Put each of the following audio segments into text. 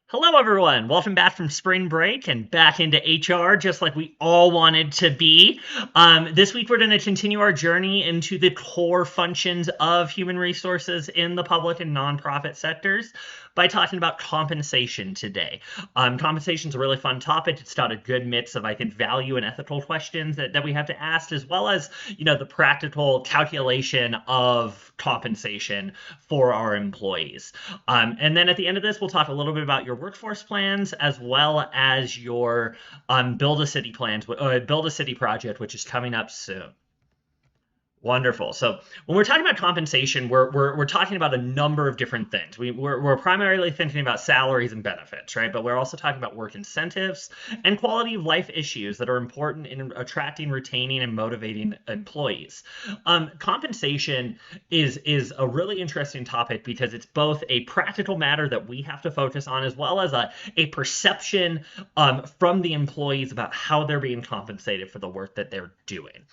Hello, everyone. Welcome back from spring break and back into HR, just like we all wanted to be. This week, we're going to continue our journey into the core functions of human resources in the public and nonprofit sectors by talking about compensation today. Compensation is a really fun topic. It's got a good mix of, I think, value and ethical questions that we have to ask, as well as, the practical calculation of compensation for our employees. And then at the end of this, we'll talk a little bit about your workforce plans as well as your build a city plans, build a city project, which is coming up soon. Wonderful. So when we're talking about compensation, we're talking about a number of different things. We're primarily thinking about salaries and benefits, right? But we're also talking about work incentives and quality of life issues that are important in attracting, retaining, and motivating employees. Compensation is a really interesting topic because it's both a practical matter that we have to focus on as well as a perception from the employees about how they're being compensated for the work that they're doing.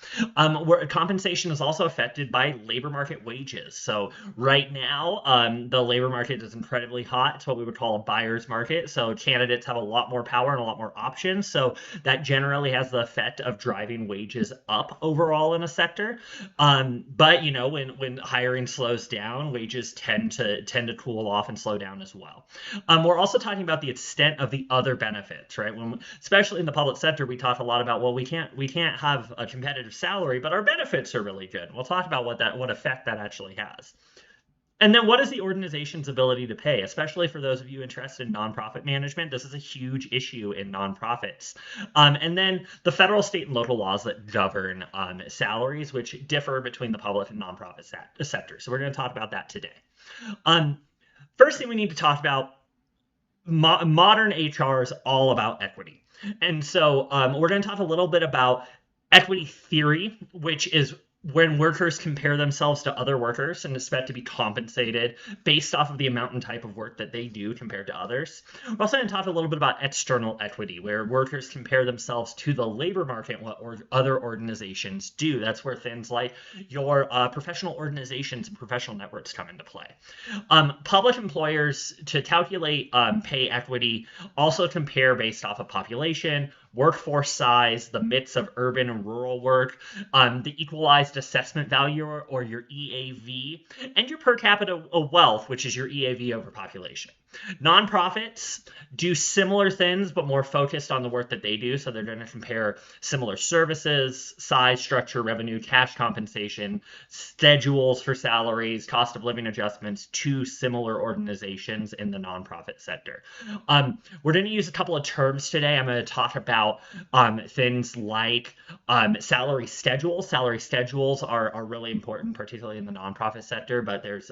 Compensation is also affected by labor market wages. So right now, the labor market is incredibly hot. It's what we would call a buyer's market. So candidates have a lot more power and a lot more options. So that generally has the effect of driving wages up overall in a sector. But when hiring slows down, wages tend to cool off and slow down as well. We're also talking about the extent of the other benefits, right? Especially in the public sector, we talk a lot about, well, we can't have a competitive salary, but our benefits are really good. We'll talk about what effect that actually has. And then what is the organization's ability to pay, especially for those of you interested in nonprofit management? This is a huge issue in nonprofits. And then the federal, state, and local laws that govern salaries, which differ between the public and nonprofit sector. So we're going to talk about that today. Um, First thing we need to talk about, modern HR is all about equity. And so we're going to talk a little bit about equity theory, which is when workers compare themselves to other workers and expect to be compensated based off of the amount and type of work that they do compared to others. We're also going to talk a little bit about external equity, where workers compare themselves to the labor market and what other organizations do. That's where things like your professional organizations and professional networks come into play. Public employers, to calculate pay equity, also compare based off of population, workforce size, the mix of urban and rural work, the equalized assessment value, or your EAV, and your per capita wealth, which is your EAV over population. Nonprofits do similar things, but more focused on the work that they do. So they're going to compare similar services, size, structure, revenue, cash compensation, schedules for salaries, cost of living adjustments to similar organizations in the nonprofit sector. We're going to use a couple of terms today. I'm going to talk about things like salary schedules. Salary schedules are really important, particularly in the nonprofit sector. But there's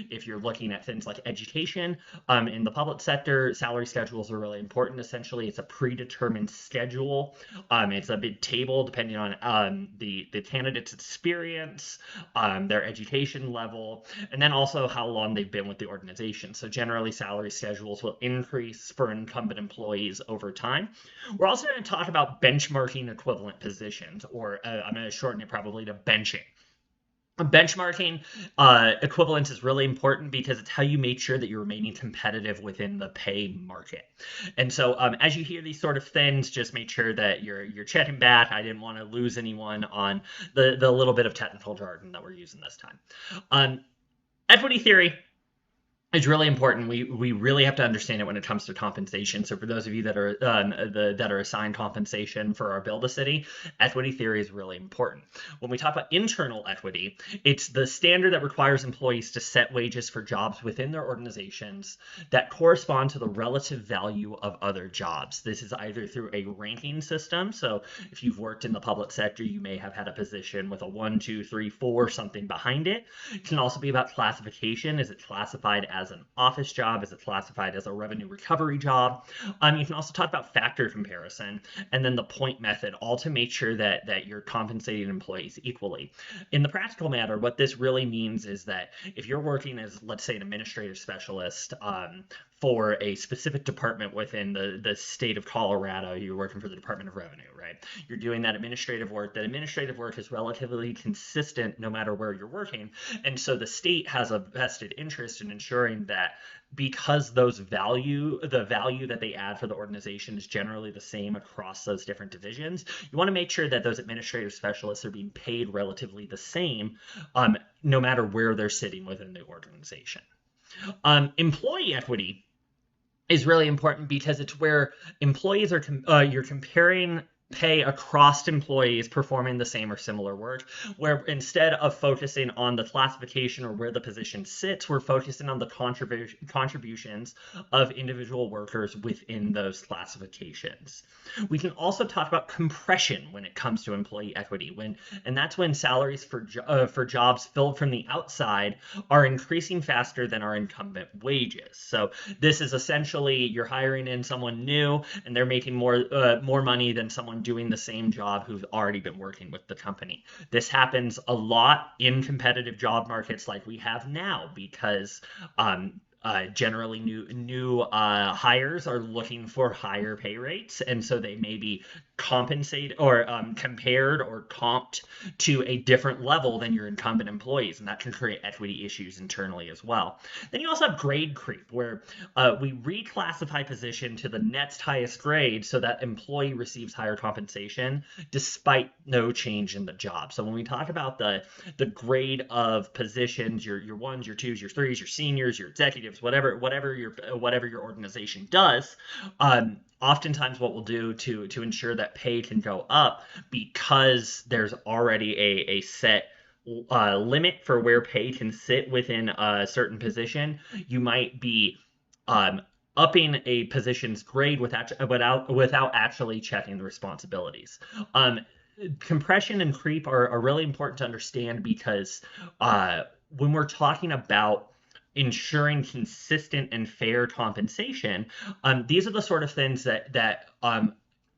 if you're looking at things like education, in the public sector, salary schedules are really important. Essentially, it's a predetermined schedule. It's a big table depending on the candidate's experience, their education level, and then also how long they've been with the organization. So generally, salary schedules will increase for incumbent employees over time. We're also going to talk about benchmarking equivalent positions, or I'm going to shorten it probably to benching. Benchmarking equivalence is really important because it's how you make sure that you're remaining competitive within the pay market. And so as you hear these sort of things, just make sure that you're checking back. I didn't want to lose anyone on the little bit of technical jargon that we're using this time. Equity theory is really important. We really have to understand it when it comes to compensation. So for those of you that are that are assigned compensation for our Build a City, equity theory is really important. When we talk about internal equity, it's the standard that requires employees to set wages for jobs within their organizations that correspond to the relative value of other jobs. This is either through a ranking system. So if you've worked in the public sector, you may have had a position with a 1, 2, 3, 4 something behind it. It can also be about classification. Is it classified as an office job? Is it classified as a revenue recovery job? You can also talk about factor comparison and then the point method, all to make sure that you're compensating employees equally. In the practical matter, what this really means is that if you're working as, let's say, an administrative specialist for a specific department within the state of Colorado. You're working for the Department of Revenue, right? You're doing that administrative work. That administrative work is relatively consistent no matter where you're working. And so the state has a vested interest in ensuring that because the value that they add for the organization is generally the same across those different divisions, you want to make sure that those administrative specialists are being paid relatively the same, no matter where they're sitting within the organization. Employee equity is really important because it's where employees are you're comparing pay across employees performing the same or similar work, where instead of focusing on the classification or where the position sits, we're focusing on the contributions of individual workers within those classifications. We can also talk about compression when it comes to employee equity, and that's when salaries for jobs filled from the outside are increasing faster than our incumbent wages. So this is essentially you're hiring in someone new, and they're making more money than someone doing the same job who's already been working with the company. This happens a lot in competitive job markets like we have now because generally new hires are looking for higher pay rates, and so they may be compensated or compared or comped to a different level than your incumbent employees, and that can create equity issues internally as well. Then you also have grade creep, where we reclassify position to the next highest grade so that employee receives higher compensation despite no change in the job. So when we talk about the grade of positions, your ones, your twos, your threes, your seniors, your executives, whatever your organization does, oftentimes what we'll do to ensure that pay can go up, because there's already a set limit for where pay can sit within a certain position, you might be upping a position's grade without actually checking the responsibilities. Compression and creep are really important to understand because when we're talking about ensuring consistent and fair compensation, these are the sort of things that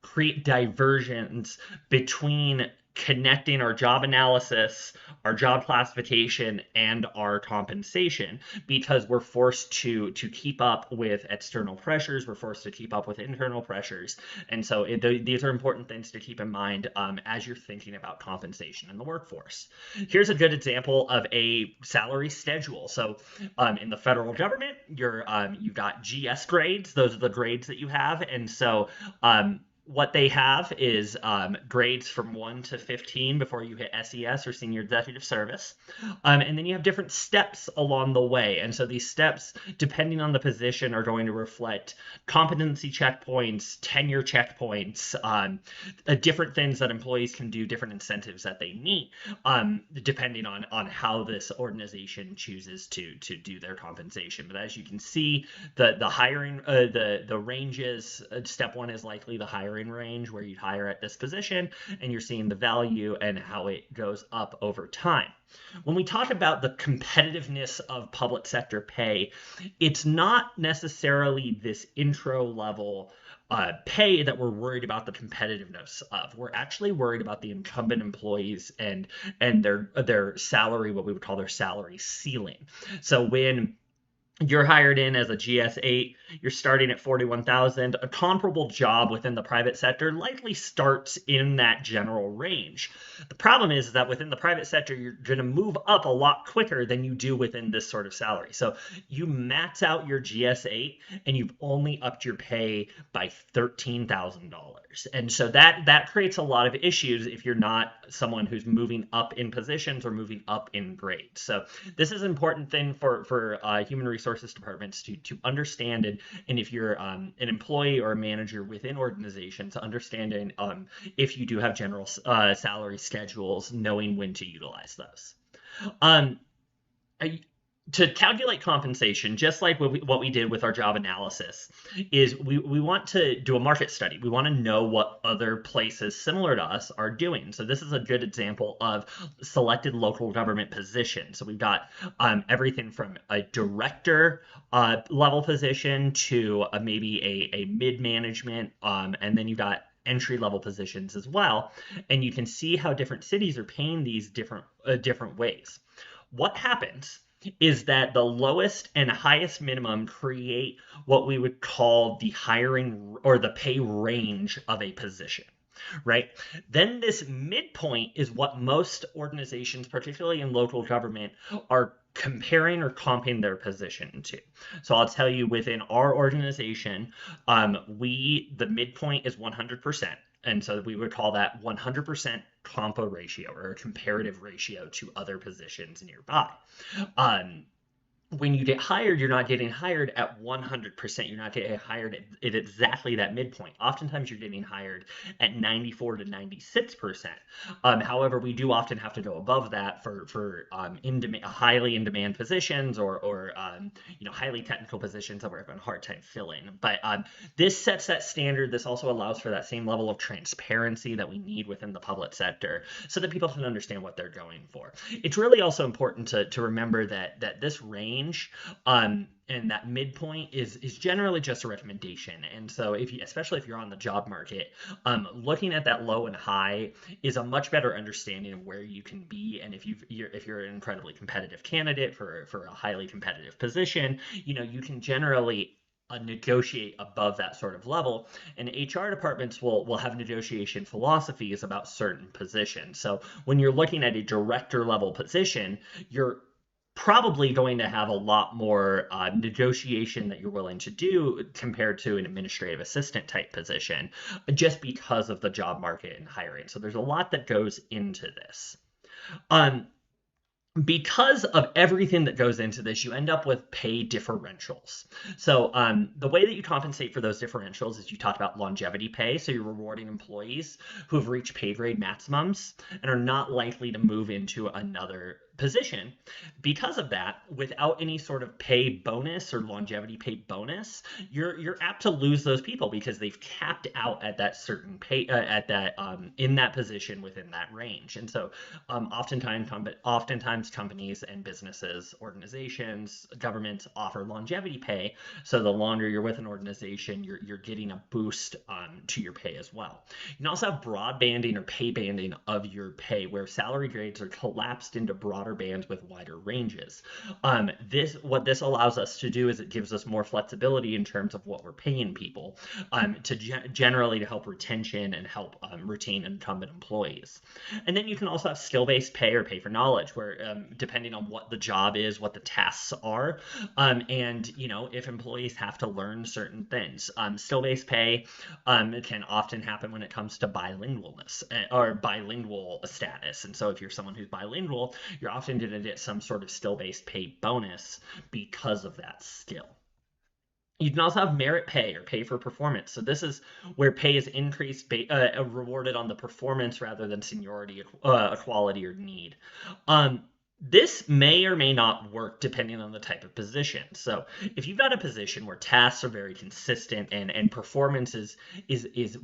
create diversions between connecting our job analysis, our job classification, and our compensation, because we're forced to keep up with external pressures, we're forced to keep up with internal pressures, and so these are important things to keep in mind as you're thinking about compensation in the workforce. Here's a good example of a salary schedule. So in the federal government, you've got GS grades; those are the grades that you have, and so what they have is grades from 1 to 15 before you hit SES or Senior Executive Service. And then you have different steps along the way. And so these steps, depending on the position, are going to reflect competency checkpoints, tenure checkpoints, different things that employees can do, different incentives that they need, depending on how this organization chooses to do their compensation. But as you can see, the hiring, the ranges, step 1 is likely the hiring range where you'd hire at this position, and you're seeing the value and how it goes up over time. When we talk about the competitiveness of public sector pay, it's not necessarily this intro level pay that we're worried about the competitiveness of. We're actually worried about the incumbent employees and their salary, what we would call their salary ceiling. So when you're hired in as a GS8, you're starting at 41,000. A comparable job within the private sector likely starts in that general range. The problem is that within the private sector, you're going to move up a lot quicker than you do within this sort of salary. So you max out your GS8 and you've only upped your pay by $13,000. And so that creates a lot of issues if you're not someone who's moving up in positions or moving up in grades. So this is an important thing for human resources departments to understand, and if you're an employee or a manager within organizations, understanding if you do have general salary schedules, knowing when to utilize those. To calculate compensation, just like what we did with our job analysis, is we want to do a market study. We want to know what other places similar to us are doing. So this is a good example of selected local government positions. So we've got everything from a director level position to maybe a mid-management, and then you've got entry-level positions as well. And you can see how different cities are paying these different ways. What happens is that the lowest and highest minimum create what we would call the hiring or the pay range of a position, right? Then this midpoint is what most organizations, particularly in local government, are comparing or comping their position to. So I'll tell you, within our organization, the midpoint is 100%. And so we would call that 100% compa ratio or a comparative ratio to other positions nearby. Um, when you get hired, you're not getting hired at 100%. You're not getting hired at exactly that midpoint. Oftentimes, you're getting hired at 94 to 96%. However, we do often have to go above that for highly in demand positions or highly technical positions that we're having a hard time filling. But this sets that standard. This also allows for that same level of transparency that we need within the public sector, so that people can understand what they're going for. It's really also important to remember that this range and that midpoint is generally just a recommendation. And so especially if you're on the job market, looking at that low and high is a much better understanding of where you can be. And if you're an incredibly competitive candidate for a highly competitive position, you can generally negotiate above that sort of level. And HR departments will have negotiation philosophies about certain positions. So when you're looking at a director level position, you're probably going to have a lot more negotiation that you're willing to do compared to an administrative assistant type position, just because of the job market and hiring. So there's a lot that goes into this. Um, because of everything that goes into this, you end up with pay differentials. So the way that you compensate for those differentials is you talk about longevity pay. So you're rewarding employees who have reached pay grade maximums and are not likely to move into another position. Because of that, without any sort of pay bonus or longevity pay bonus, you're apt to lose those people because they've capped out at that certain pay in that position within that range. And so oftentimes companies and businesses, organizations, governments offer longevity pay. So the longer you're with an organization, you're getting a boost to your pay as well. You can also have broad banding or pay banding of your pay, where salary grades are collapsed into broader bands with wider ranges. What this allows us to do is it gives us more flexibility in terms of what we're paying people, generally to help retention and help retain incumbent employees. And then you can also have skill-based pay or pay for knowledge, where depending on what the job is, what the tasks are, and if employees have to learn certain things. Skill-based pay can often happen when it comes to bilingualness or bilingual status. And so if you're someone who's bilingual, you're often going to get some sort of skill-based pay bonus because of that skill. You can also have merit pay or pay for performance. So this is where pay is increased, rewarded on the performance rather than seniority, equality, or need. This may or may not work depending on the type of position. So if you've got a position where tasks are very consistent and performance is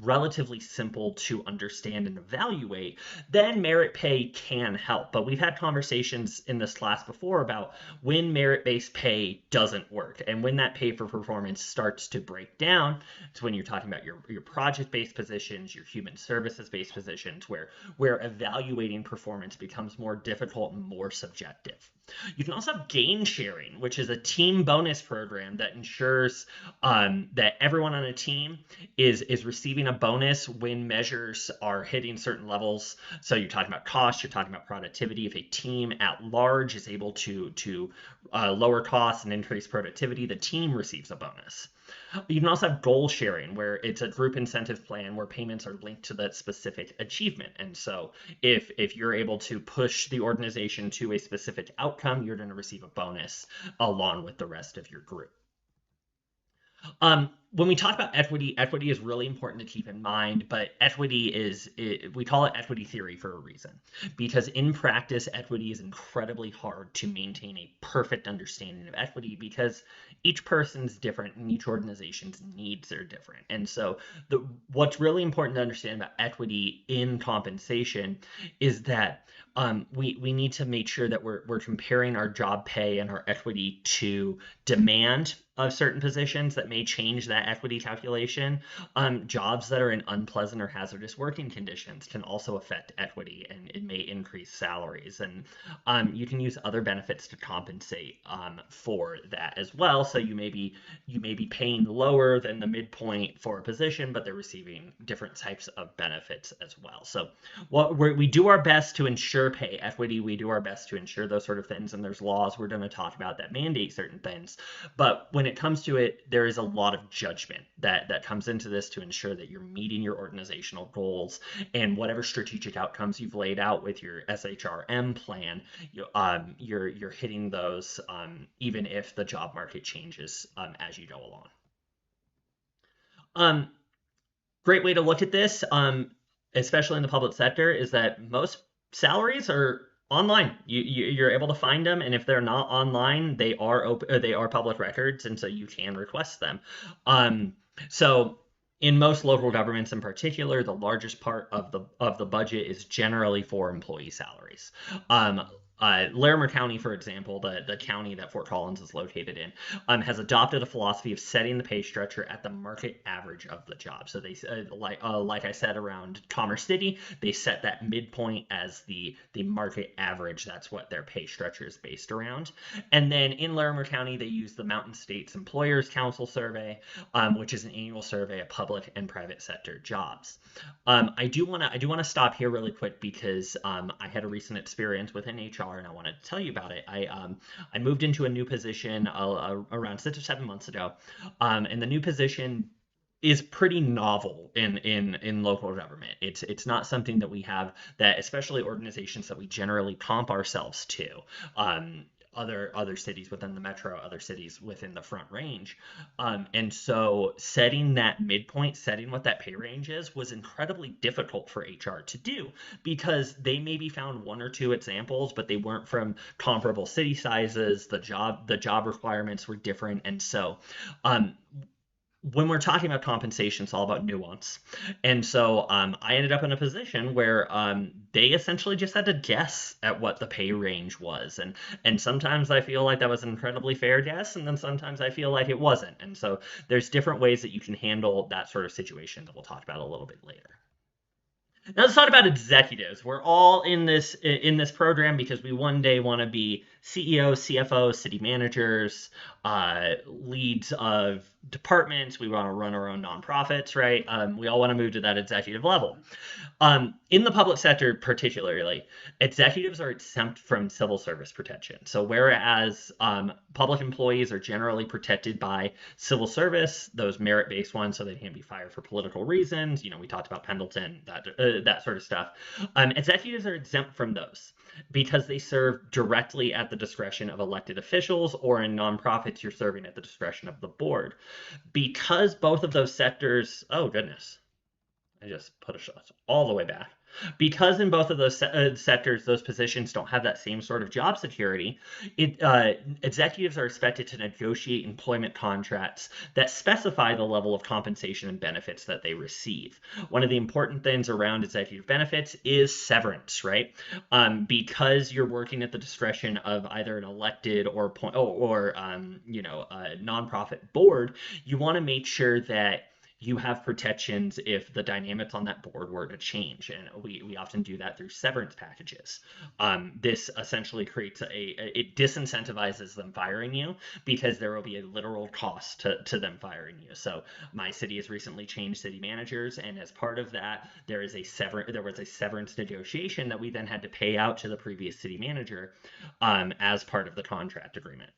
relatively simple to understand and evaluate, then merit pay can help. But we've had conversations in this class before about when merit-based pay doesn't work, and when that pay for performance starts to break down. It's when you're talking about your project-based positions, your human services-based positions, where evaluating performance becomes more difficult and more subjective. You can also have gain sharing, which is a team bonus program that ensures that everyone on a team is receiving a bonus when measures are hitting certain levels. So you're talking about cost, you're talking about productivity. If a team at large is able to lower costs and increase productivity, the team receives a bonus. You can also have goal sharing, where it's a group incentive plan where payments are linked to that specific achievement. And so if you're able to push the organization to a specific outcome, you're going to receive a bonus along with the rest of your group. When we talk about equity, equity is really important to keep in mind, but we call it equity theory for a reason, because in practice, equity is incredibly hard to maintain a perfect understanding of equity, because each person's different and each organization's needs are different. And so what's really important to understand about equity in compensation is that we need to make sure that we're comparing our job pay and our equity to demand of certain positions that may change that equity calculation. Jobs that are in unpleasant or hazardous working conditions can also affect equity, and it may increase salaries. And you can use other benefits to compensate for that as well. So you may be paying lower than the midpoint for a position, but they're receiving different types of benefits as well. So we do our best to ensure pay equity. We do our best to ensure those sort of things, and there's laws we're going to talk about that mandate certain things. But when it comes to it, there is a lot of judgment that comes into this to ensure that you're meeting your organizational goals and whatever strategic outcomes you've laid out with your SHRM plan. You're hitting those even if the job market changes as you go along. Um, Great way to look at this, especially in the public sector, is that most salaries are online. You're able to find them, and if they're not online, they are open, or they are public records, and so you can request them. Um, so in most local governments, in particular, the largest part of the budget is generally for employee salaries. Larimer County, for example, the county that Fort Collins is located in, has adopted a philosophy of setting the pay structure at the market average of the job. So they, like I said, around Commerce City, they set that midpoint as the market average. That's what their pay structure is based around. And then in Larimer County, they use the Mountain States Employers Council Survey, which is an annual survey of public and private sector jobs. I do want to stop here really quick because I had a recent experience within HR and I wanted to tell you about it. I moved into a new position around 6 or 7 months ago, and the new position is pretty novel in local government. It's not something that we have, that especially organizations that we generally comp ourselves to. Other cities within the metro, other cities within the Front Range. And so setting that midpoint, setting what that pay range is, was incredibly difficult for HR to do because they maybe found one or two examples, but they weren't from comparable city sizes. The job requirements were different. And so when we're talking about compensation, it's all about nuance. And so I ended up in a position where they essentially just had to guess at what the pay range was. And sometimes I feel like that was an incredibly fair guess, and then sometimes I feel like it wasn't. And so there's different ways that you can handle that sort of situation that we'll talk about a little bit later. Now let's talk about executives. We're all in this program because we one day want to be CEOs, CFOs, city managers, leads of departments. We want to run our own nonprofits, right? We all want to move to that executive level. In the public sector, particularly, executives are exempt from civil service protection. So whereas public employees are generally protected by civil service, those merit-based ones, so they can't be fired for political reasons. We talked about Pendleton, that sort of stuff. Executives are exempt from those because they serve directly at the discretion of elected officials, or in nonprofits, you're serving at the discretion of the board. Because both of those sectors, oh goodness, I just put a shot all the way back. Because in both of those sectors, those positions don't have that same sort of job security, executives are expected to negotiate employment contracts that specify the level of compensation and benefits that they receive. One of the important things around executive benefits is severance, right? Because you're working at the discretion of either an elected or a nonprofit board, you want to make sure that you have protections if the dynamics on that board were to change. And we often do that through severance packages. This essentially creates it disincentivizes them firing you because there will be a literal cost to them firing you. So my city has recently changed city managers, and as part of that, there was a severance negotiation that we then had to pay out to the previous city manager as part of the contract agreement.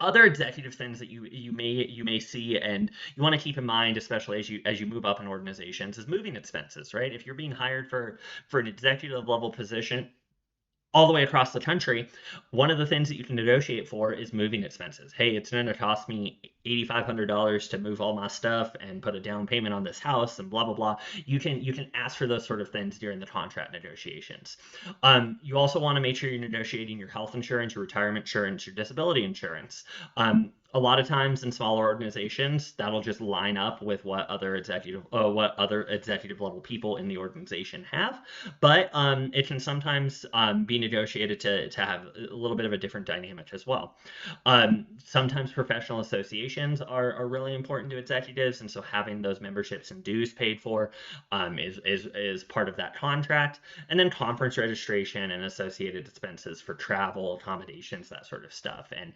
Other executive things that you may see and you want to keep in mind, especially as you move up in organizations, is moving expenses, right? If you're being hired for an executive level position all the way across the country, one of the things that you can negotiate for is moving expenses. Hey, it's going to cost me $8,500 to move all my stuff and put a down payment on this house and blah blah blah. You can ask for those sort of things during the contract negotiations. You also want to make sure you're negotiating your health insurance, your retirement insurance, your disability insurance. A lot of times in smaller organizations, that'll just line up with what other executive level people in the organization have. But it can sometimes be negotiated to have a little bit of a different dynamic as well. Sometimes professional associations are really important to executives, and so having those memberships and dues paid for is part of that contract. And then conference registration and associated expenses for travel, accommodations, that sort of stuff. And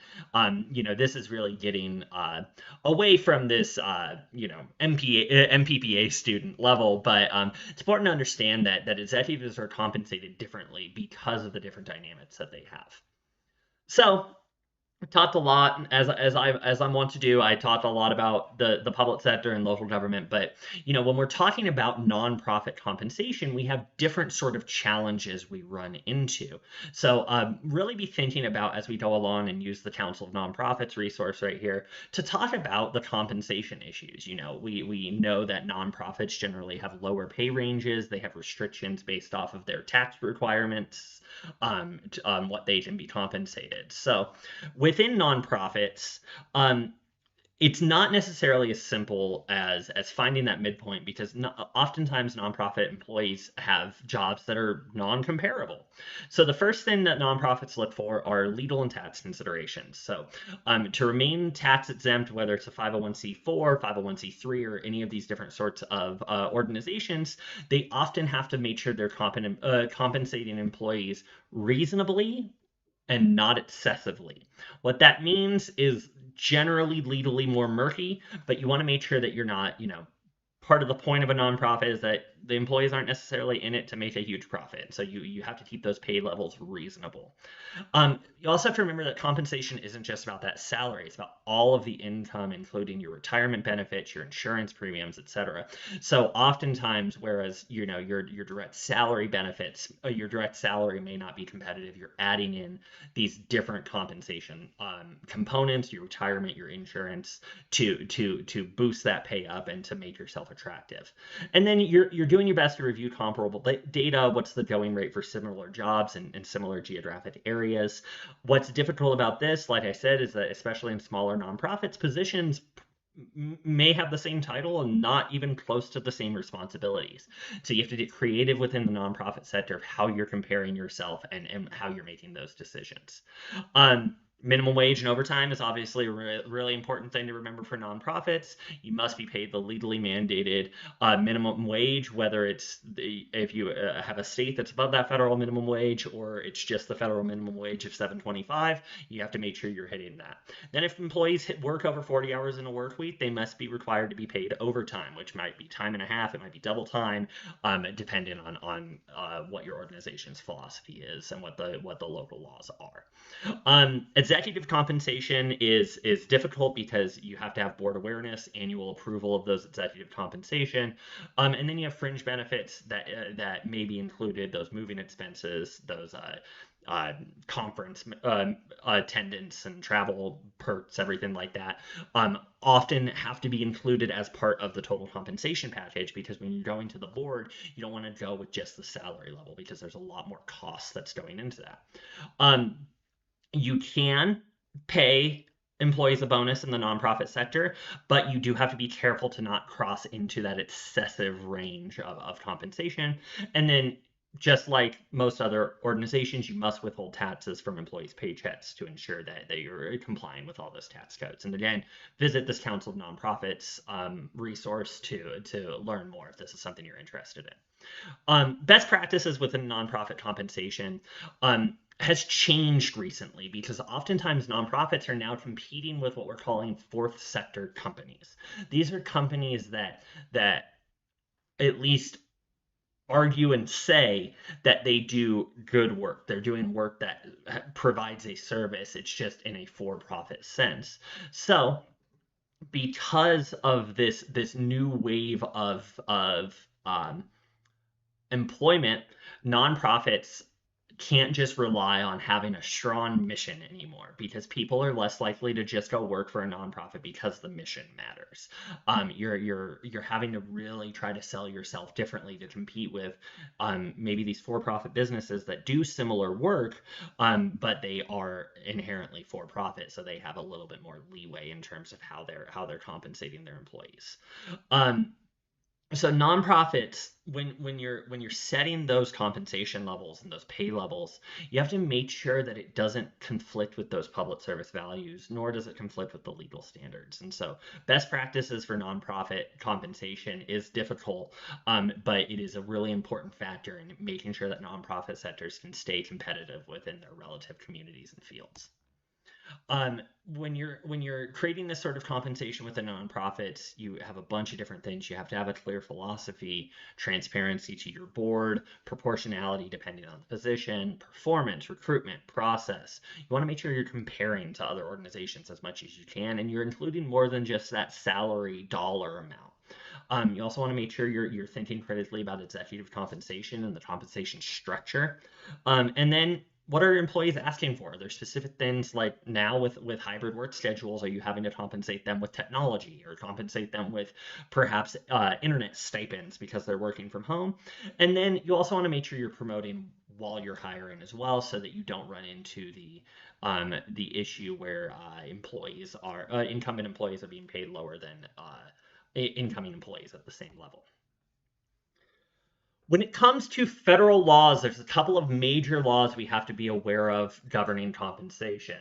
this is really getting away from this, MPPA student level, but it's important to understand that executives are compensated differently because of the different dynamics that they have. So I talked a lot as I'm wont to do. I talked a lot about the public sector and local government, but when we're talking about nonprofit compensation, we have different sort of challenges we run into. So really be thinking about as we go along and use the Council of Nonprofits resource right here to talk about the compensation issues. We know that nonprofits generally have lower pay ranges. They have restrictions based off of their tax requirements on what they can be compensated. So within nonprofits, it's not necessarily as simple as finding that midpoint because oftentimes nonprofit employees have jobs that are non-comparable. So the first thing that nonprofits look for are legal and tax considerations. So to remain tax exempt, whether it's a 501c4, 501c3, or any of these different sorts of organizations, they often have to make sure they're compensating employees reasonably and not excessively. What that means is generally legally more murky, but you want to make sure that you're not, part of the point of a nonprofit is that the employees aren't necessarily in it to make a huge profit. So you have to keep those pay levels reasonable. You also have to remember that compensation isn't just about that salary. It's about all of the income, including your retirement benefits, your insurance premiums, etc. So oftentimes, whereas your direct salary benefits, your direct salary may not be competitive, you're adding in these different compensation components, your retirement, your insurance, to boost that pay up and to make yourself attractive. And then you're doing your best to review comparable data. What's the going rate for similar jobs in similar geographic areas? What's difficult about this, like I said, is that especially in smaller nonprofits, positions may have the same title and not even close to the same responsibilities. So you have to get creative within the nonprofit sector of how you're comparing yourself and how you're making those decisions. Minimum wage and overtime is obviously a really important thing to remember for nonprofits. You must be paid the legally mandated minimum wage, whether if you have a state that's above that federal minimum wage or it's just the federal minimum wage of $7.25. You have to make sure you're hitting that. Then if employees work over 40 hours in a work week, they must be required to be paid overtime, which might be time and a half, it might be double time, depending on what your organization's philosophy is and what the local laws are. Executive compensation is difficult because you have to have board awareness, annual approval of those executive compensation, and then you have fringe benefits that may be included, those moving expenses, those conference attendance and travel perks, everything like that, often have to be included as part of the total compensation package because when you're going to the board, you don't want to go with just the salary level because there's a lot more cost that's going into that. You can pay employees a bonus in the nonprofit sector, but you do have to be careful to not cross into that excessive range of compensation. And then, just like most other organizations, you must withhold taxes from employees' paychecks to ensure that you're complying with all those tax codes. And again, visit this Council of Nonprofits resource to learn more if this is something you're interested in. Best practices within nonprofit compensation. Has changed recently because oftentimes nonprofits are now competing with what we're calling fourth sector companies. These are companies that at least argue and say that they do good work. They're doing work that provides a service. It's just in a for-profit sense. So because of this new wave of employment, nonprofits can't just rely on having a strong mission anymore, because people are less likely to just go work for a nonprofit because the mission matters. You're having to really try to sell yourself differently to compete with maybe these for-profit businesses that do similar work, but they are inherently for-profit, so they have a little bit more leeway in terms of how they're compensating their employees. Um, so nonprofits, when you're setting those compensation levels and those pay levels, you have to make sure that it doesn't conflict with those public service values, nor does it conflict with the legal standards. And so best practices for nonprofit compensation is difficult, but it is a really important factor in making sure that nonprofit sectors can stay competitive within their relative communities and fields. When you're creating this sort of compensation with the nonprofits, you have a bunch of different things. You have to have a clear philosophy, transparency to your board, proportionality depending on the position, performance, recruitment, process. You want to make sure you're comparing to other organizations as much as you can, and you're including more than just that salary dollar amount. You also want to make sure you're thinking critically about executive compensation and the compensation structure. And then what are employees asking for? There's specific things like now with hybrid work schedules, are you having to compensate them with technology or compensate them with perhaps internet stipends because they're working from home? And then you also want to make sure you're promoting while you're hiring as well, so that you don't run into the issue where incumbent employees are being paid lower than incoming employees at the same level. When it comes to federal laws, there's a couple of major laws we have to be aware of governing compensation.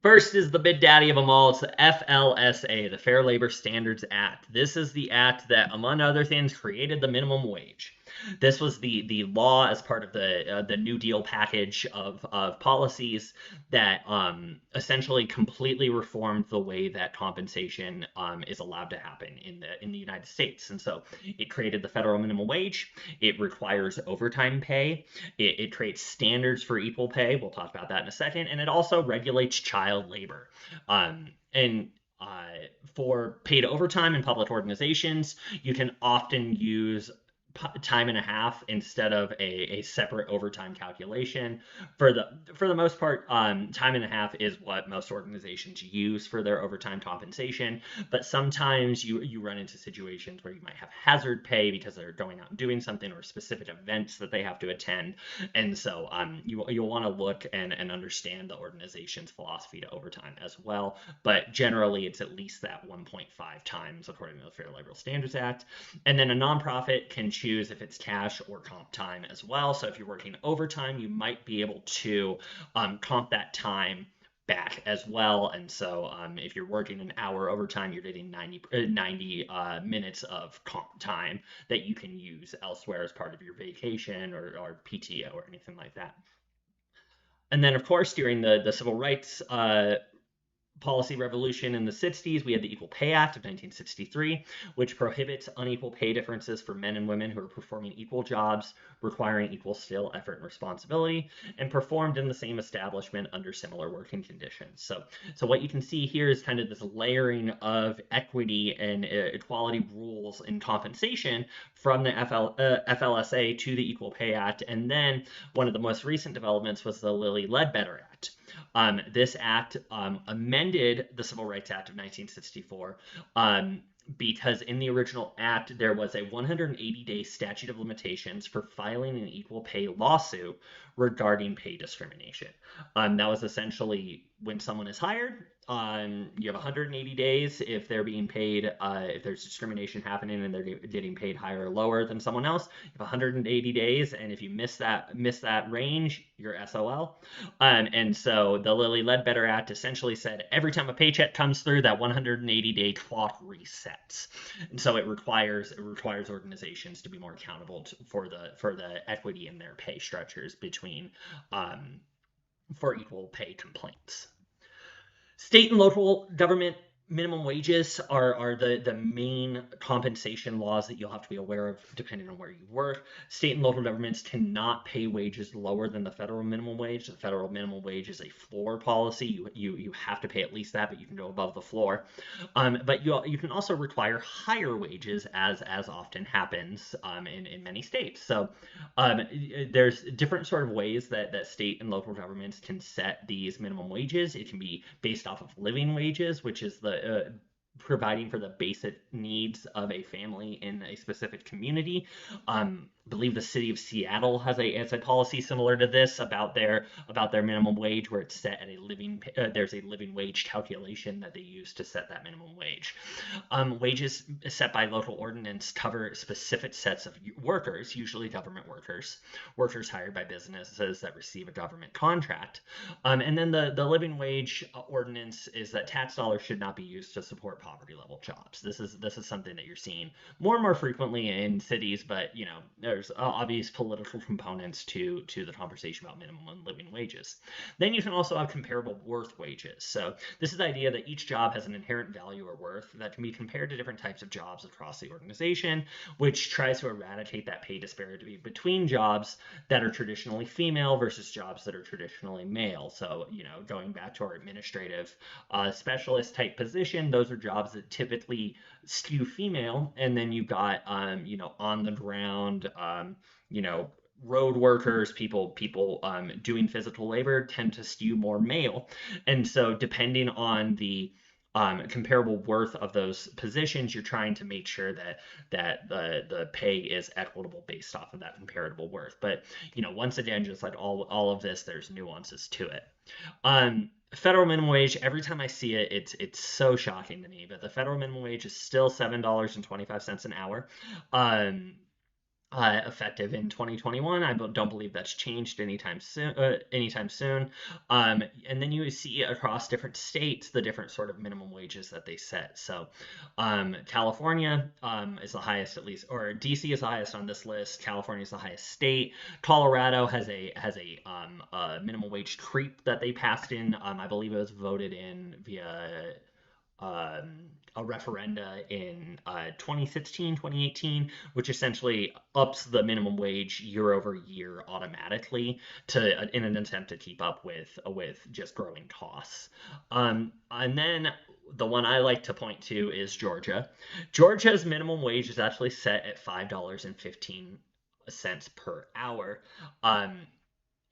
First is the big daddy of them all. It's the FLSA, the Fair Labor Standards Act. This is the act that, among other things, created the minimum wage. This was the law as part of the New Deal package of policies that essentially completely reformed the way that compensation is allowed to happen in the United States. And so it created the federal minimum wage. It requires overtime pay. It creates standards for equal pay. We'll talk about that in a second. And it also regulates child labor. And for paid overtime in public organizations, you can often use time and a half instead of a separate overtime calculation. For the most part, time and a half is what most organizations use for their overtime compensation. But sometimes you run into situations where you might have hazard pay because they're going out and doing something, or specific events that they have to attend. And so you'll want to look and understand the organization's philosophy to overtime as well. But generally, it's at least that 1.5 times according to the Fair Labor Standards Act. And then a nonprofit can choose if it's cash or comp time as well. So if you're working overtime, you might be able to comp that time back as well. And so if you're working an hour overtime, you're getting 90 minutes of comp time that you can use elsewhere as part of your vacation or PTO or anything like that. And then, of course, during the civil rights policy revolution in the 60s, we had the Equal Pay Act of 1963, which prohibits unequal pay differences for men and women who are performing equal jobs, requiring equal skill, effort, and responsibility, and performed in the same establishment under similar working conditions. So what you can see here is kind of this layering of equity and equality rules in compensation from the FLSA to the Equal Pay Act. And then one of the most recent developments was the Lilly Ledbetter Act. This act amended the Civil Rights Act of 1964, because in the original act there was a 180-day statute of limitations for filing an equal pay lawsuit regarding pay discrimination. That was essentially when someone is hired, you have 180 days if they're being paid, if there's discrimination happening and they're getting paid higher or lower than someone else. You have 180 days, and if you miss that range, you're SOL. And so the Lilly Ledbetter Act essentially said every time a paycheck comes through, that 180-day clock resets. And so it requires organizations to be more accountable for the equity in their pay structures between for equal pay complaints. State and local government Minimum wages are the main compensation laws that you'll have to be aware of depending on where you work. State and local governments cannot pay wages lower than the federal minimum wage. The federal minimum wage is a floor policy. You have to pay at least that, but you can go above the floor. But you can also require higher wages, as often happens in many states. So um, there's different sort of ways that state and local governments can set these minimum wages. It can be based off of living wages, which is the providing for the basic needs of a family in a specific community. I believe the city of Seattle has a policy similar to this about their minimum wage, where it's set at a there's a living wage calculation that they use to set that minimum wage. Wages set by local ordinance cover specific sets of workers, usually government workers, workers hired by businesses that receive a government contract. And then the living wage ordinance is that tax dollars should not be used to support poverty level jobs. This is something that you're seeing more and more frequently in cities, but there's obvious political components to the conversation about minimum and living wages. Then you can also have comparable worth wages. So this is the idea that each job has an inherent value or worth that can be compared to different types of jobs across the organization, which tries to eradicate that pay disparity between jobs that are traditionally female versus jobs that are traditionally male. So, going back to our administrative specialist type position, those are jobs that typically skew female. And then you've got, on the ground, you know, road workers, people doing physical labor tend to skew more male. And so depending on the comparable worth of those positions, you're trying to make sure that the pay is equitable based off of that comparable worth. But once again, just like all of this, there's nuances to it. Federal minimum wage, every time I see it, it's so shocking to me. But the federal minimum wage is still $7.25 an hour. Um, Effective in 2021. I don't believe that's changed anytime soon. And then you see across different states the different sort of minimum wages that they set. So, California is the highest, at least, or DC is the highest on this list. California is the highest state. Colorado has a minimum wage creep that they passed in. I believe it was voted in via a referenda in 2016, 2018, which essentially ups the minimum wage year over year automatically in an attempt to keep up with just growing costs. And then the one I like to point to is Georgia. Georgia's minimum wage is actually set at $5.15 per hour.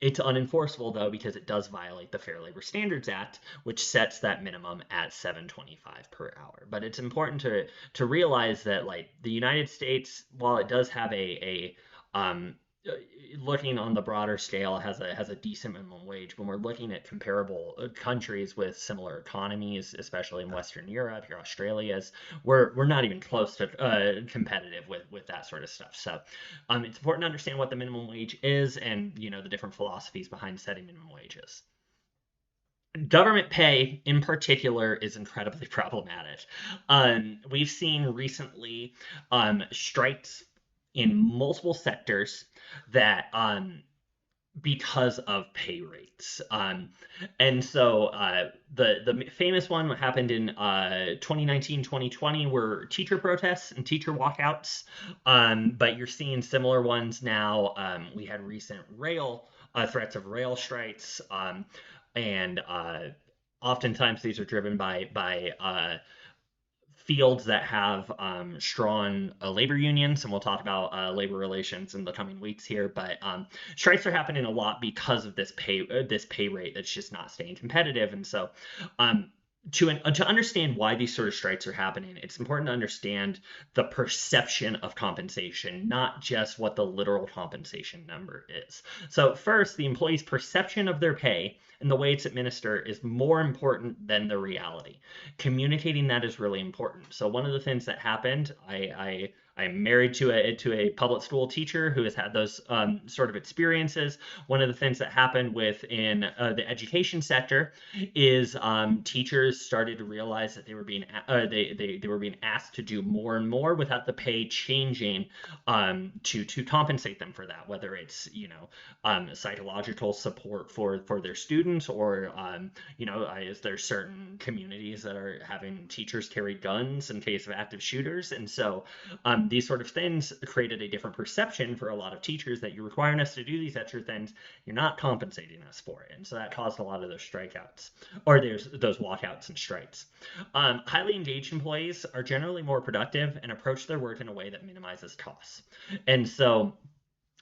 It's unenforceable though because it does violate the Fair Labor Standards Act, which sets that minimum at 7.25 per hour. But it's important to realize that like the United States, while it does have a um, looking on the broader scale has a decent minimum wage. When we're looking at comparable countries with similar economies, especially in Western Europe, your Australia's, we're not even close to competitive with that sort of stuff. So it's important to understand what the minimum wage is and the different philosophies behind setting minimum wages. Government pay in particular is incredibly problematic. We've seen recently strikes in multiple sectors that because of pay rates. And so the famous one happened in 2019, 2020 were teacher protests and teacher walkouts. But you're seeing similar ones now. We had recent rail threats of rail strikes. And oftentimes these are driven by fields that have strong labor unions, and we'll talk about labor relations in the coming weeks here. But strikes are happening a lot because of this pay rate that's just not staying competitive. And so, to understand why these sort of strikes are happening, it's important to understand the perception of compensation, not just what the literal compensation number is. So first, the employee's perception of their pay and the way it's administered is more important than the reality. Communicating that is really important. So one of the things that happened, I'm married to a public school teacher who has had those sort of experiences. One of the things that happened within the education sector is teachers started to realize that they were being asked to do more and more without the pay changing to compensate them for that. Whether it's psychological support for their students students, or is there certain communities that are having teachers carry guns in case of active shooters? And so these sort of things created a different perception for a lot of teachers that you're requiring us to do these extra things, you're not compensating us for it. And so that caused a lot of those strikeouts, or there's those walkouts and strikes. Highly engaged employees are generally more productive and approach their work in a way that minimizes costs. And so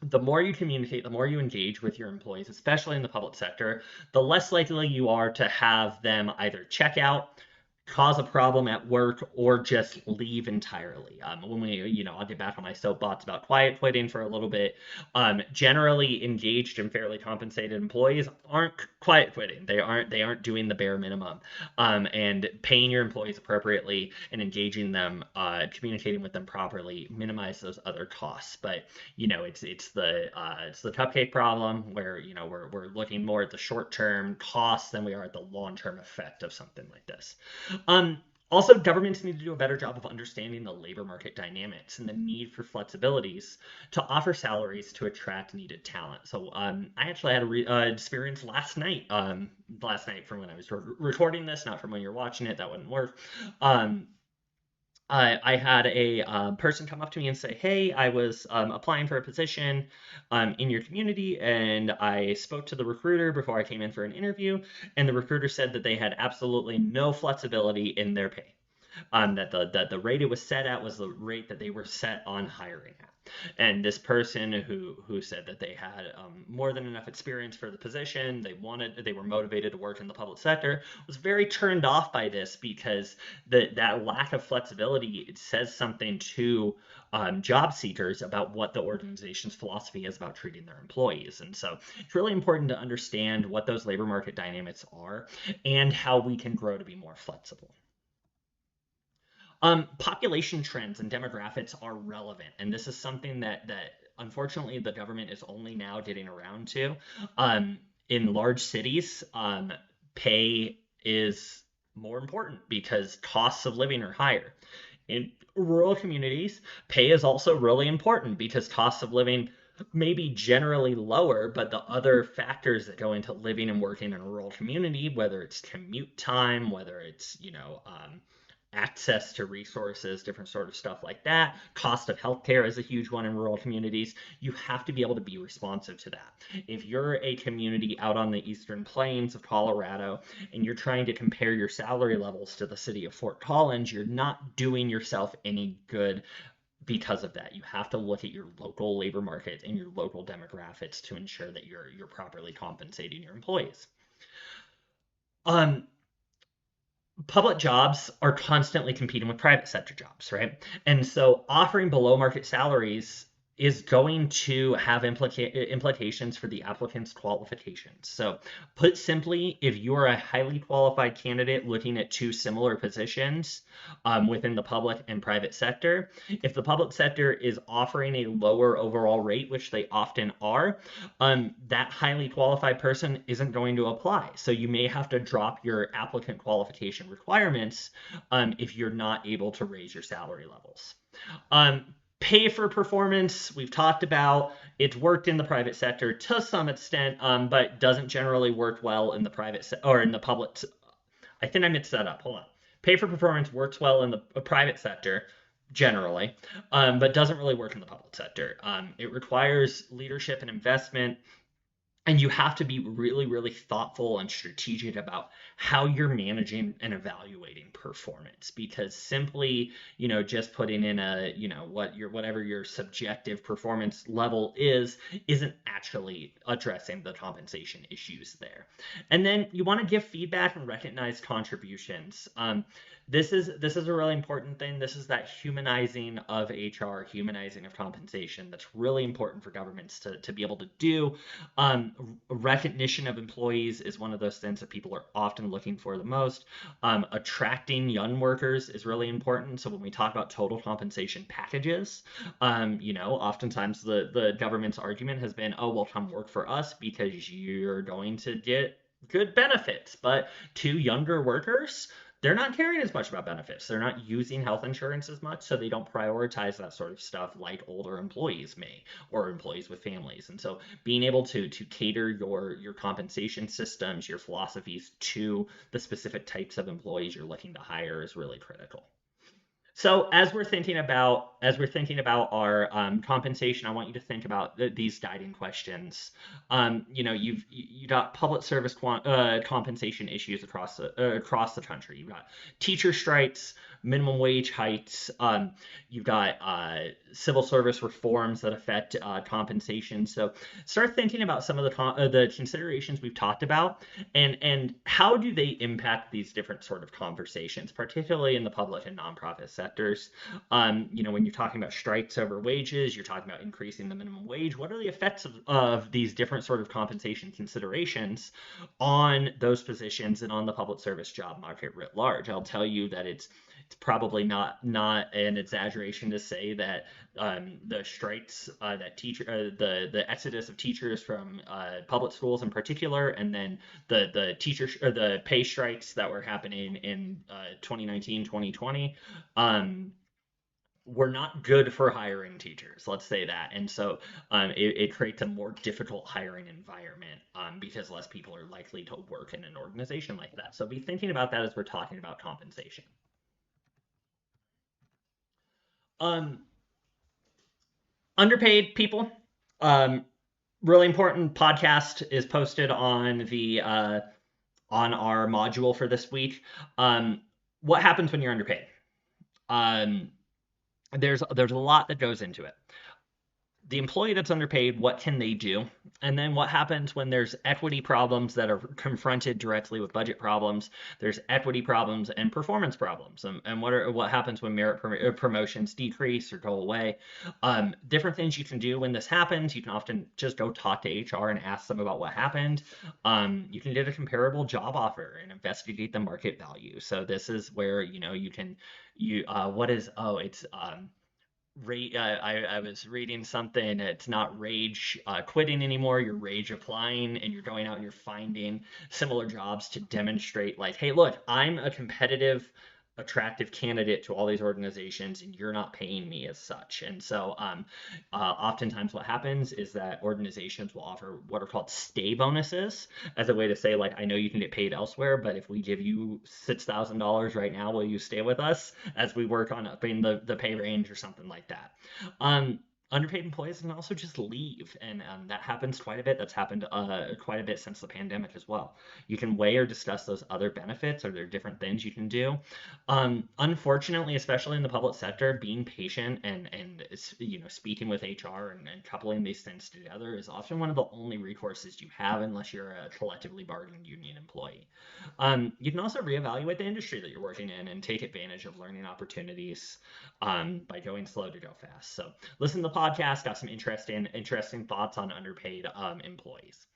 the more you communicate, the more you engage with your employees, especially in the public sector, the less likely you are to have them either check out, cause a problem at work, or just leave entirely. When I'll get back on my soapbox about quiet quitting for a little bit. Generally engaged and fairly compensated employees aren't quiet quitting. They aren't doing the bare minimum. And paying your employees appropriately and engaging them, communicating with them properly, minimize those other costs. But it's the cupcake problem where we're looking more at the short term costs than we are at the long term effect of something like this. Um, Also, governments need to do a better job of understanding the labor market dynamics and the need for flexibilities to offer salaries to attract needed talent. So, I actually had experience last night from when I was recording this, not from when you're watching it. That wouldn't work. Um, I had a person come up to me and say, "Hey, I was applying for a position in your community, and I spoke to the recruiter before I came in for an interview, and the recruiter said that they had absolutely no flexibility in their pay. That the rate it was set at was the rate that they were set on hiring at." And this person who said that they had more than enough experience for the position, they were motivated to work in the public sector, was very turned off by this because that lack of flexibility, it says something to job seekers about what the organization's philosophy is about treating their employees. And so it's really important to understand what those labor market dynamics are and how we can grow to be more flexible. Population trends and demographics are relevant, and this is something that unfortunately the government is only now getting around to. In large cities, pay is more important because costs of living are higher. In rural communities, pay is also really important because costs of living may be generally lower, but the other factors that go into living and working in a rural community, whether it's commute time, whether it's access to resources, different sort of stuff like that. Cost of healthcare is a huge one in rural communities. You have to be able to be responsive to that. If you're a community out on the eastern plains of Colorado and you're trying to compare your salary levels to the city of Fort Collins, you're not doing yourself any good because of that. You have to look at your local labor market and your local demographics to ensure that you're properly compensating your employees. Um, Public jobs are constantly competing with private sector jobs, right? And so offering below market salaries is going to have implications for the applicant's qualifications. So, put simply, if you're a highly qualified candidate looking at two similar positions within the public and private sector, if the public sector is offering a lower overall rate, which they often are, that highly qualified person isn't going to apply. So you may have to drop your applicant qualification requirements if you're not able to raise your salary levels. Um, Pay for performance, we've talked about. It's worked in the private sector to some extent, but doesn't generally work well in the or in the public. I think I mixed that up. Hold on. Pay for performance works well in the private sector generally, but doesn't really work in the public sector. It requires leadership and investment, and you have to be really, really thoughtful and strategic about how you're managing and evaluating performance, because simply, just putting in whatever your subjective performance level isn't actually addressing the compensation issues there. And then you want to give feedback and recognize contributions. This is a really important thing. This is that humanizing of HR, humanizing of compensation that's really important for governments to be able to do. Recognition of employees is one of those things that people are often looking for the most. Attracting young workers is really important. So when we talk about total compensation packages, oftentimes the government's argument has been, oh, well, come work for us because you're going to get good benefits. But to younger workers, they're not caring as much about benefits. They're not using health insurance as much, so they don't prioritize that sort of stuff like older employees may, or employees with families. And so being able to cater your compensation systems, your philosophies to the specific types of employees you're looking to hire is really critical. So as we're thinking about our compensation, I want you to think about these guiding questions. You got public service compensation issues across the country. You've got teacher strikes, minimum wage hikes. You've got civil service reforms that affect compensation. So start thinking about some of the considerations we've talked about, and how do they impact these different sort of conversations, particularly in the public and nonprofit sectors. When you're talking about strikes over wages, you're talking about increasing the minimum wage. What are the effects of these different sort of compensation considerations on those positions and on the public service job market writ large? I'll tell you that it's probably not an exaggeration to say that the strikes, the exodus of teachers from public schools in particular, and then the pay strikes that were happening in 2019, 2020, were not good for hiring teachers. Let's say that. And so it creates a more difficult hiring environment because less people are likely to work in an organization like that. So be thinking about that as we're talking about compensation. Um, Underpaid people. Um, Really important podcast is posted on our module for this week. What happens when you're underpaid? Um, there's a lot that goes into it. The employee that's underpaid, what can they do? And then what happens when there's equity problems that are confronted directly with budget problems? There's equity problems and performance problems. And what happens when promotions decrease or go away? Different things you can do when this happens. You can often just go talk to HR and ask them about what happened. You can get a comparable job offer and investigate the market value. So this is where you can you what is oh it's I was reading something. It's not rage quitting anymore. You're rage applying, and you're going out and you're finding similar jobs to demonstrate, like, hey, look, I'm a competitive, attractive candidate to all these organizations, and you're not paying me as such. And so, oftentimes, what happens is that organizations will offer what are called stay bonuses as a way to say, like, I know you can get paid elsewhere, but if we give you $6,000 right now, will you stay with us as we work on upping the pay range or something like that? Um, Underpaid employees can also just leave, and that happens quite a bit. That's happened quite a bit since the pandemic as well. You can weigh or discuss those other benefits, or there are different things you can do. Unfortunately, especially in the public sector, being patient and speaking with HR and coupling these things together is often one of the only recourses you have unless you're a collectively bargained union employee. You can also reevaluate the industry that you're working in and take advantage of learning opportunities by going slow to go fast. So listen to the podcast. Got some interesting thoughts on underpaid employees.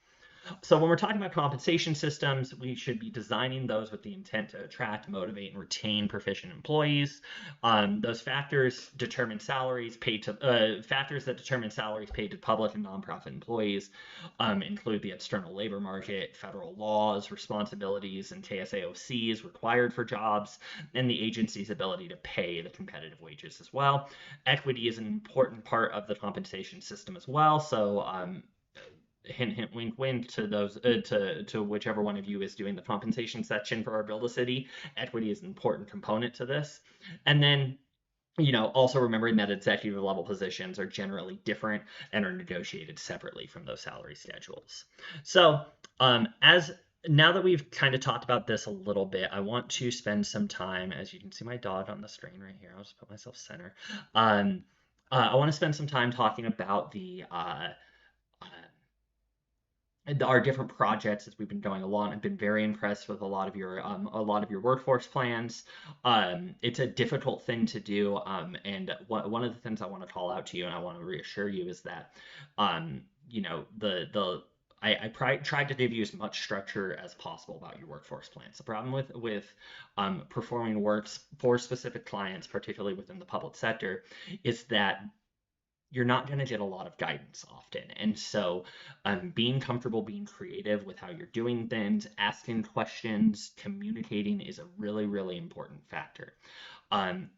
So when we're talking about compensation systems, we should be designing those with the intent to attract, motivate, and retain proficient employees. Those factors that determine salaries paid to public and nonprofit employees include the external labor market, federal laws, responsibilities, and KSAOCs required for jobs, and the agency's ability to pay the competitive wages as well. Equity is an important part of the compensation system as well. So hint, hint, wink, wink to those to whichever one of you is doing the compensation section for our Build a City. Equity is an important component to this, and then also remembering that executive level positions are generally different and are negotiated separately from those salary schedules. So, as now that we've kind of talked about this a little bit, I want to spend some time, as you can see my dog on the screen right here. I'll just put myself center. I want to spend some time talking about our different projects as we've been going along. I've been very impressed with a lot of your workforce plans. It's a difficult thing to do, and one of the things I want to call out to you and I want to reassure you is that the tried to give you as much structure as possible about your workforce plans. The problem with performing works for specific clients, particularly within the public sector, is that you're not going to get a lot of guidance often. And so, being comfortable, being creative with how you're doing things, asking questions, communicating is a really, really important factor. Um,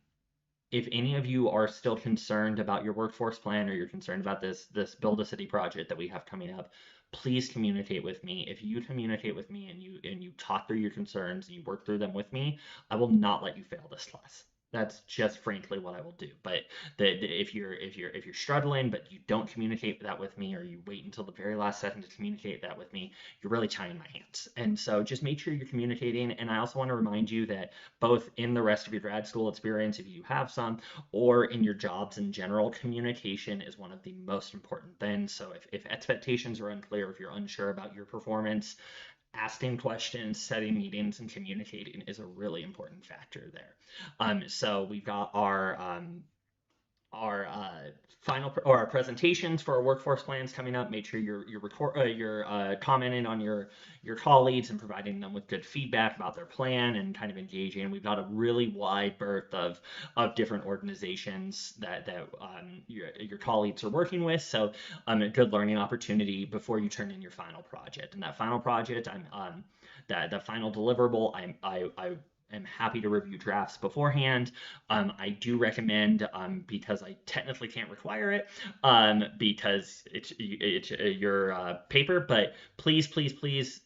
if any of you are still concerned about your workforce plan, or you're concerned about this Build a City project that we have coming up, please communicate with me. If you communicate with me and you talk through your concerns and you work through them with me, I will not let you fail this class. That's just frankly what I will do. But if you're struggling, but you don't communicate that with me, or you wait until the very last second to communicate that with me, you're really tying my hands. And so just make sure you're communicating. And I also want to remind you that both in the rest of your grad school experience, if you have some, or in your jobs in general, communication is one of the most important things. So if expectations are unclear, if you're unsure about your performance, asking questions, setting meetings, and communicating is a really important factor there. So we've got our final or our presentations for our workforce plans coming up. Make sure you're commenting on your colleagues and providing them with good feedback about their plan and kind of engaging. We've got a really wide berth of different organizations that your colleagues are working with. So a good learning opportunity before you turn in your final project. And that final project, the final deliverable, I am happy to review drafts beforehand. I do recommend, because I technically can't require it, because it's your paper, but please, please, please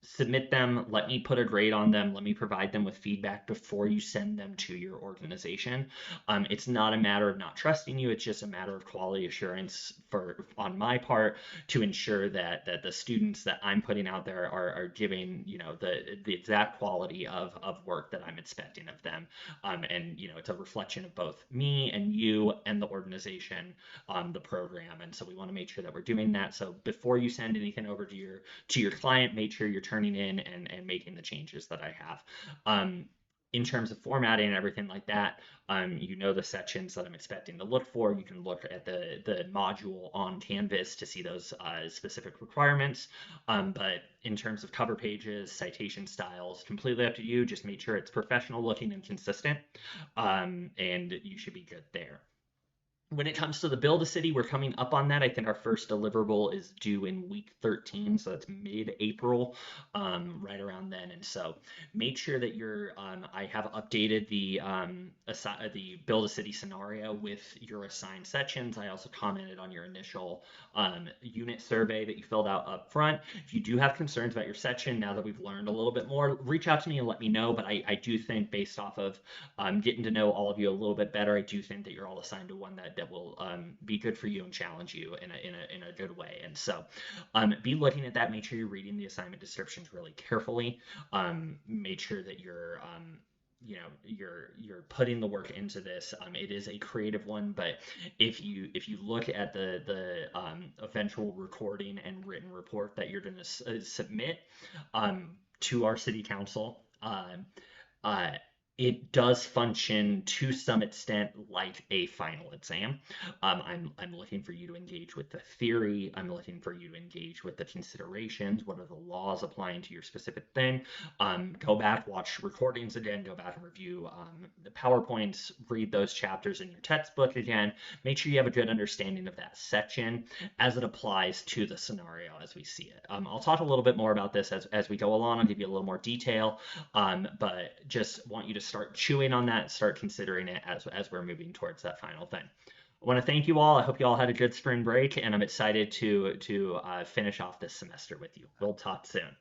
submit them. Let me put a grade on them. Let me provide them with feedback before you send them to your organization. It's not a matter of not trusting you. It's just a matter of quality assurance on my part to ensure that the students that I'm putting out there are giving the exact quality of work that I'm expecting of them. And it's a reflection of both me and you and the organization, the program. And so we want to make sure that we're doing that. So before you send anything over to your client, make sure you're turning in and making the changes that I have. In terms of formatting and everything like that, the sections that I'm expecting to look for. You can look at the module on Canvas to see those specific requirements. But in terms of cover pages, citation styles, completely up to you. Just make sure it's professional looking and consistent, and you should be good there. When it comes to the Build a City, we're coming up on that. I think our first deliverable is due in week 13, so that's mid-April, right around then. And so make sure that I have updated the Build a City scenario with your assigned sections. I also commented on your initial unit survey that you filled out up front. If you do have concerns about your section, now that we've learned a little bit more, reach out to me and let me know. But I do think, based off of getting to know all of you a little bit better, I do think that you're all assigned to one that will be good for you and challenge you in a good way. And so be looking at that. Make sure you're reading the assignment descriptions really carefully. Make sure that you're putting the work into this. It is a creative one, but if you look at the eventual recording and written report that you're going to submit to our city council, uh, it does function to some extent like a final exam. I'm looking for you to engage with the theory. I'm looking for you to engage with the considerations. What are the laws applying to your specific thing? Go back, watch recordings again, go back and review the PowerPoints, read those chapters in your textbook again. Make sure you have a good understanding of that section as it applies to the scenario as we see it. I'll talk a little bit more about this as we go along. I'll give you a little more detail, but just want you to start chewing on that, start considering it as we're moving towards that final thing. I want to thank you all. I hope you all had a good spring break, and I'm excited to finish off this semester with you. We'll talk soon.